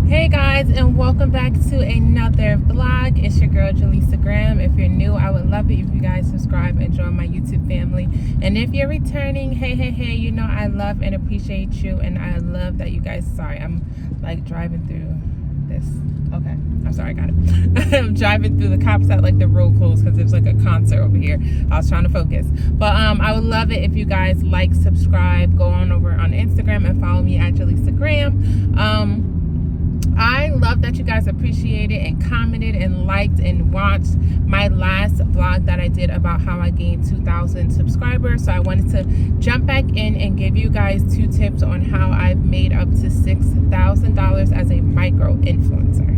Hey guys, and welcome back to another vlog. It's your girl Jaleesa Graham. If you're new, I would love it if you guys subscribe and join my YouTube family. And if you're returning, hey, you know I love and appreciate you, and I love that you guys. Sorry, I'm like driving through this. Okay, I'm sorry, I got it. I'm driving through the cops at like the road closed because there's like a concert over here. I was trying to focus, but I would love it if you guys like, subscribe, go on over on Instagram and follow me at Jaleesa Graham. I love that you guys appreciated and commented and liked and watched my last vlog that I did about how I gained 2,000 subscribers. So I wanted to jump back in and give you guys 2 tips on how I've made up to $6,000 as a micro influencer.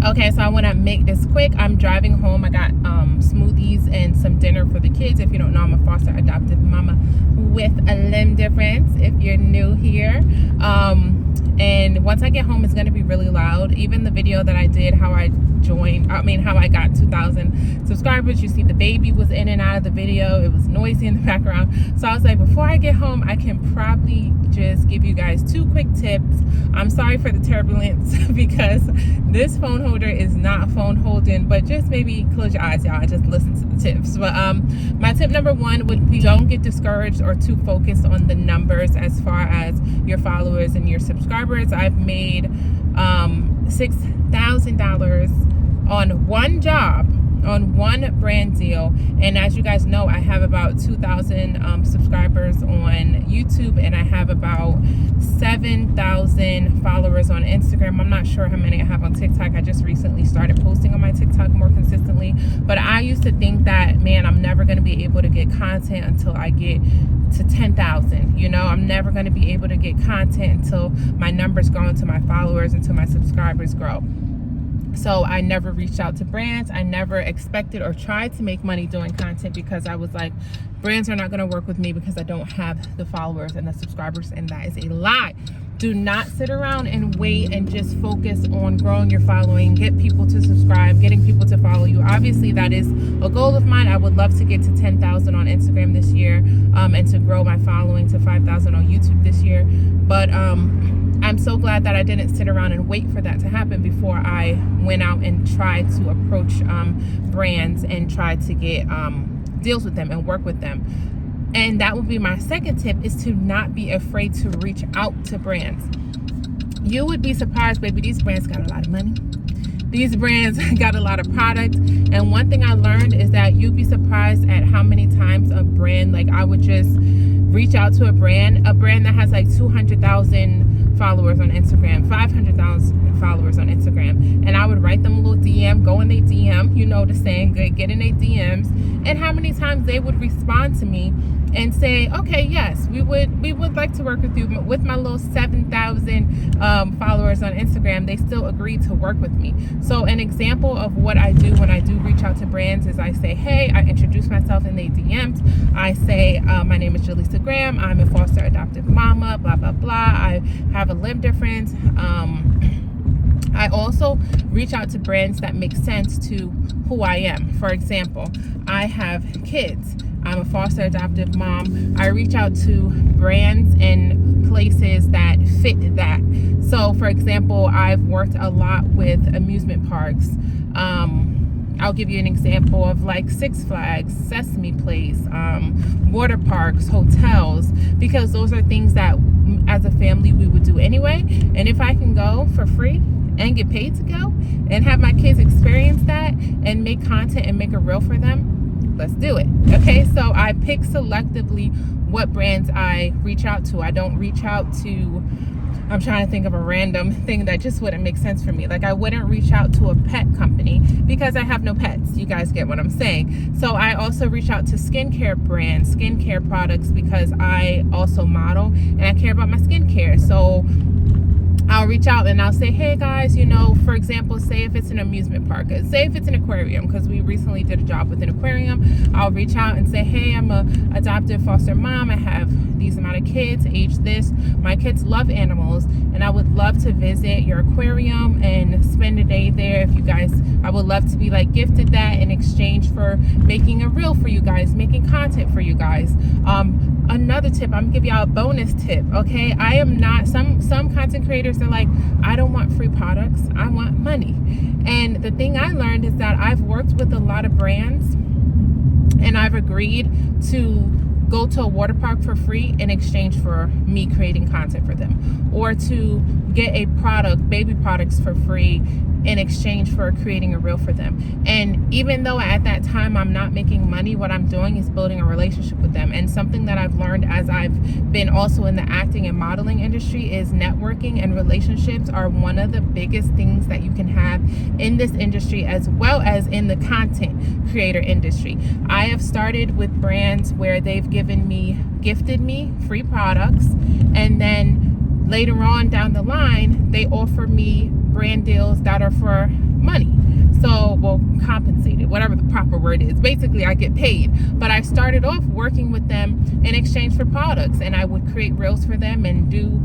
Okay, so I want to make this quick. I'm driving home. I got smoothies and some dinner for the kids. If you don't know, I'm a foster adoptive mama with a limb difference, if you're new here. And once I get home, it's going to be really loud. Even the video that I did, how I got 2,000 subscribers, you see the baby was in and out of the video. It was noisy in the background. So I was like, before I get home, I can probably just give you guys 2 quick tips. I'm sorry for the turbulence because this phone holder is not phone holding, but just maybe close your eyes, y'all, and just listen to the tips. But my tip number 1 would be, don't get discouraged or too focused on the numbers as far as your followers and your subscribers. I've made $6,000 on one job, on one brand deal. And as you guys know, I have about 2,000 subscribers on YouTube, and I have about 7,000 followers on Instagram. I'm not sure how many I have on TikTok. I just recently started posting on my TikTok more consistently, but I used to think that, man, I'm never going to be able to get content until I get to 10,000. You know, I'm never going to be able to get content until my numbers grow, until my followers, until my subscribers grow. So I never reached out to brands. I never expected or tried to make money doing content because I was like, brands are not going to work with me because I don't have the followers and the subscribers, and that is a lie. Do not sit around and wait and just focus on growing your following, get people to subscribe, getting people to follow you. Obviously, that is a goal of mine. I would love to get to 10,000 on Instagram this year, and to grow my following to 5,000 on YouTube this year. But I'm so glad that I didn't sit around and wait for that to happen before I went out and tried to approach brands and tried to get deals with them and work with them. And that would be my second tip, is to not be afraid to reach out to brands. You would be surprised, baby, these brands got a lot of money. These brands got a lot of product. And one thing I learned is that you'd be surprised at how many times a brand, like I would just reach out to a brand that has like 200,000 followers on Instagram, 500,000 followers on Instagram, and I would write them a little DM, go in their DM, you know the saying, get in their DMs, and how many times they would respond to me and say, okay, yes, we would like to work with you. With my little 7,000 followers on Instagram, they still agreed to work with me. So an example of what I do when I do reach out to brands is I say, hey, I introduce myself in their DMs. I say, my name is Jaleesa Graham. I'm a foster adoptive mama, blah, blah, blah. I have a limb difference. I also reach out to brands that make sense to who I am. For example, I have kids. I'm a foster adoptive mom. I reach out to brands and places that fit that. So, for example, I've worked a lot with amusement parks. I'll give you an example of like Six Flags, Sesame Place, water parks, hotels, because those are things that as a family we would do anyway. And if I can go for free and get paid to go and have my kids experience that and make content and make a reel for them, let's do it. Okay, so I pick selectively what brands I reach out to. I don't reach out to, I'm trying to think of a random thing that just wouldn't make sense for me. Like I wouldn't reach out to a pet company because I have no pets. You guys get what I'm saying. So I also reach out to skincare brands, skincare products, because I also model and I care about my skincare. So I'll reach out and I'll say, hey guys, you know, for example, say if it's an amusement park, say if it's an aquarium, because we recently did a job with an aquarium. I'll reach out and say, hey, I'm a adoptive foster mom. I have these amount of kids, age this. My kids love animals, and I would love to visit your aquarium and spend a day there. If you guys, I would love to be like gifted that in exchange for making a reel for you guys, making content for you guys. another tip. I'm gonna give y'all a bonus tip. Okay, I am not, some content creators are like, I don't want free products, I want money. And the thing I learned is that I've worked with a lot of brands and I've agreed to go to a water park for free in exchange for me creating content for them, or to get a product, baby products, for free in exchange for creating a reel for them. And even though at that time I'm not making money, what I'm doing is building a relationship with them. And something that I've learned as I've been also in the acting and modeling industry is networking and relationships are one of the biggest things that you can have in this industry, as well as in the content creator industry. I have started with brands where they've gifted me free products, and then later on down the line they offer me brand deals that are for money. So, well, compensated, whatever the proper word is. Basically, I get paid. But I started off working with them in exchange for products, and I would create reels for them and do,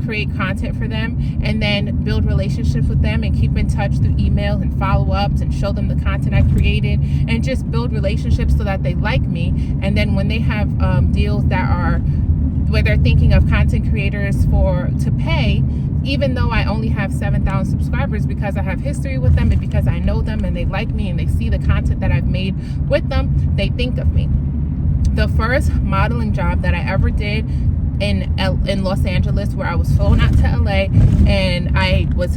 create content for them, and then build relationships with them and keep in touch through emails and follow-ups and show them the content I created, and just build relationships so that they like me. And then when they have deals that are, where they're thinking of content creators to pay, even though I only have 7,000 subscribers, because I have history with them and because I know them and they like me and they see the content that I've made with them, they think of me. The first modeling job that I ever did in Los Angeles, where I was flown out to LA, and I was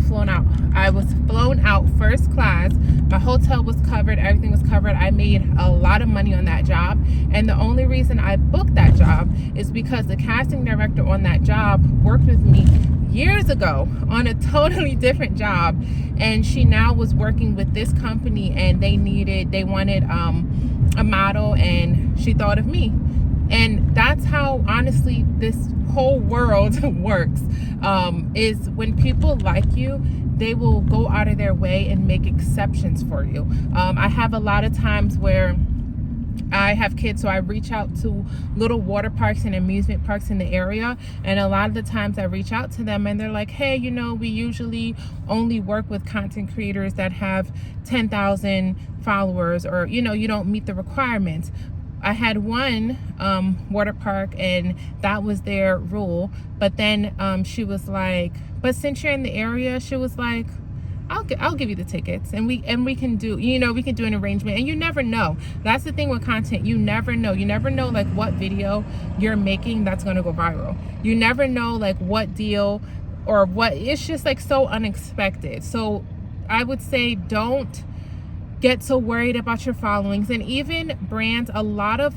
flown out first class. My hotel was covered, everything was covered. I made a lot of money on that job, and the only reason I booked that job is because the casting director on that job worked with me years ago on a totally different job, and she now was working with this company, and they wanted a model, and she thought of me. And that's how, honestly, this whole world works, is when people like you, they will go out of their way and make exceptions for you. I have a lot of times where I have kids, so I reach out to little water parks and amusement parks in the area, and a lot of the times I reach out to them and they're like, hey, we usually only work with content creators that have 10,000 followers, or you don't meet the requirements. I had one water park, and that was their rule. But then she was like, but since you're in the area, she was like, I'll give you the tickets, and we can do, we can do an arrangement. And you never know. That's the thing with content. You never know. You never know like what video you're making that's gonna go viral. You never know like what deal or what. It's just like so unexpected. So I would say don't get so worried about your followings. And even brands, a lot of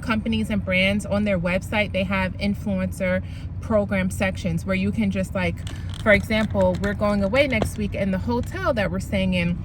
companies and brands on their website, they have influencer program sections where you can just, like, for example, we're going away next week, and the hotel that we're staying in,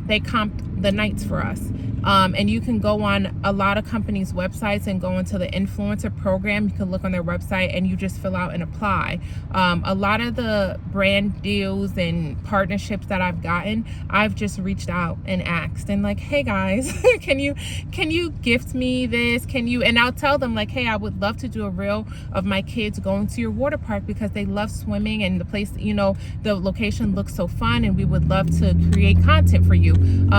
they comped the nights for us. And you can go on a lot of companies' websites and go into the influencer program. You can look on their website and you just fill out and apply. A lot of the brand deals and partnerships that I've gotten, I've just reached out and asked and like, hey guys, can you gift me this? And I'll tell them like, hey, I would love to do a reel of my kids going to your water park because they love swimming, and the place, the location looks so fun, and we would love to create content for you.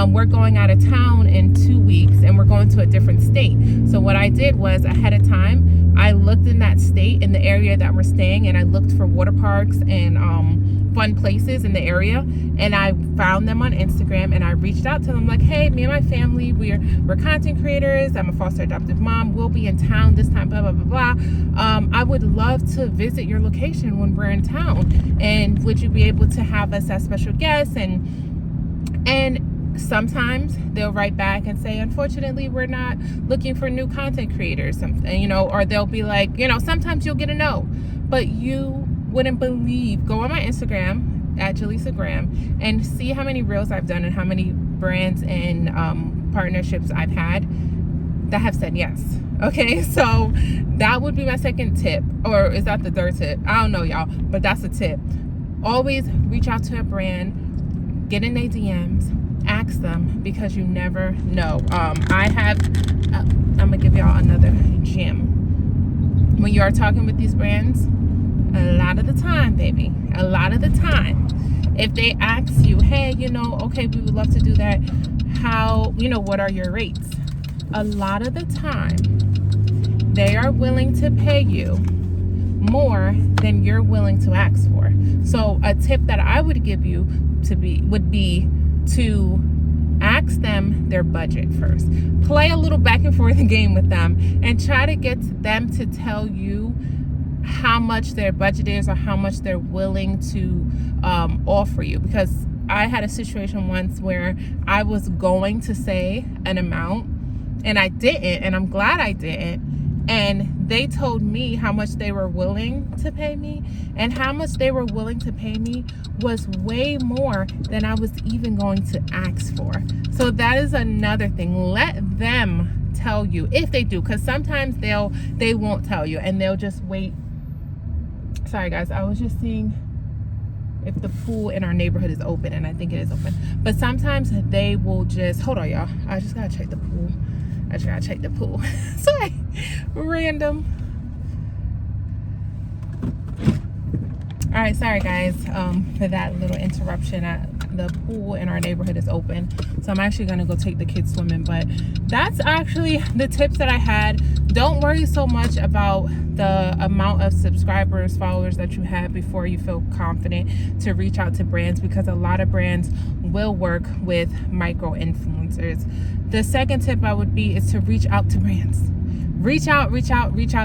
We're going out of town in 2 weeks, and we're going to a different state. So what I did was, ahead of time, I looked in that state, in the area that we're staying, and I looked for water parks and fun places in the area, and I found them on Instagram, and I reached out to them like, hey, me and my family, we're content creators, I'm a foster adoptive mom, we'll be in town this time, blah blah blah blah. I would love to visit your location when we're in town, and would you be able to have us as special guests? And sometimes they'll write back and say, unfortunately, we're not looking for new content creators, or they'll be like, sometimes you'll get a no. But you wouldn't believe, go on my Instagram at Jaleesa Graham and see how many reels I've done and how many brands and partnerships I've had that have said yes. Okay, so that would be my second tip, or is that the third tip? I don't know, y'all, but that's a tip. Always reach out to a brand, get in their DMs, ask them, because you never know. I'm gonna give y'all another gem. When you are talking with these brands, a lot of the time, baby, a lot of the time, if they ask you, hey, okay, we would love to do that, how, what are your rates? a lot of the time, they are willing to pay you more than you're willing to ask for. So a tip that I would give you would be to ask them their budget first. Play a little back and forth game with them and try to get them to tell you how much their budget is or how much they're willing to offer you. Because I had a situation once where I was going to say an amount and I didn't, and I'm glad I didn't. And they told me how much they were willing to pay me, and how much they were willing to pay me was way more than I was even going to ask for. So that is another thing. Let them tell you if they do, because sometimes they won't tell you and they'll just wait. Sorry guys, I was just seeing if the pool in our neighborhood is open, and I think it is open. But sometimes they will just, hold on y'all, I just gotta check the pool. Sorry, random. All right, sorry guys for that little interruption. The pool in our neighborhood is open, so I'm actually gonna go take the kids swimming. But that's actually the tips that I had. Don't worry so much about the amount of subscribers, followers that you have before you feel confident to reach out to brands, because a lot of brands will work with micro influencers. The second tip I would be is to reach out to brands. Reach out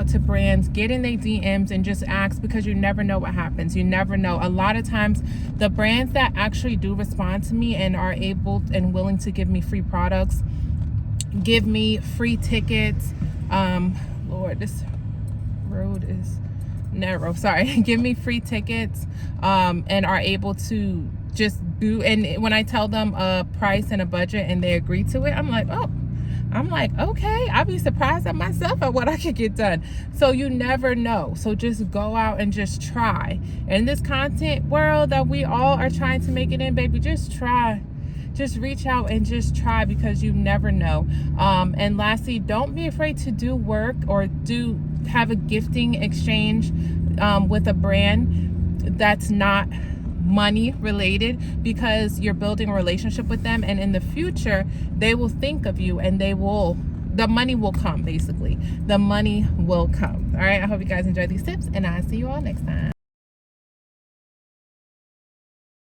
to brands, get in their DMs and just ask, because you never know what happens. You never know. A lot of times the brands that actually do respond to me and are able and willing to give me free products, give me free tickets. Lord, this road is narrow. Sorry. Give me free tickets and are able to just do, and when I tell them a price and a budget and they agree to it, I'm like, okay, I'd be surprised at myself at what I could get done. So you never know. So just go out and just try. In this content world that we all are trying to make it in, baby, just try. Just reach out and just try, because you never know. And lastly, don't be afraid to do work or have a gifting exchange with a brand that's not money related, because you're building a relationship with them, and in the future they will think of you and the money will come. Basically, the money will come. All right, I hope you guys enjoyed these tips, and I'll see you all next time.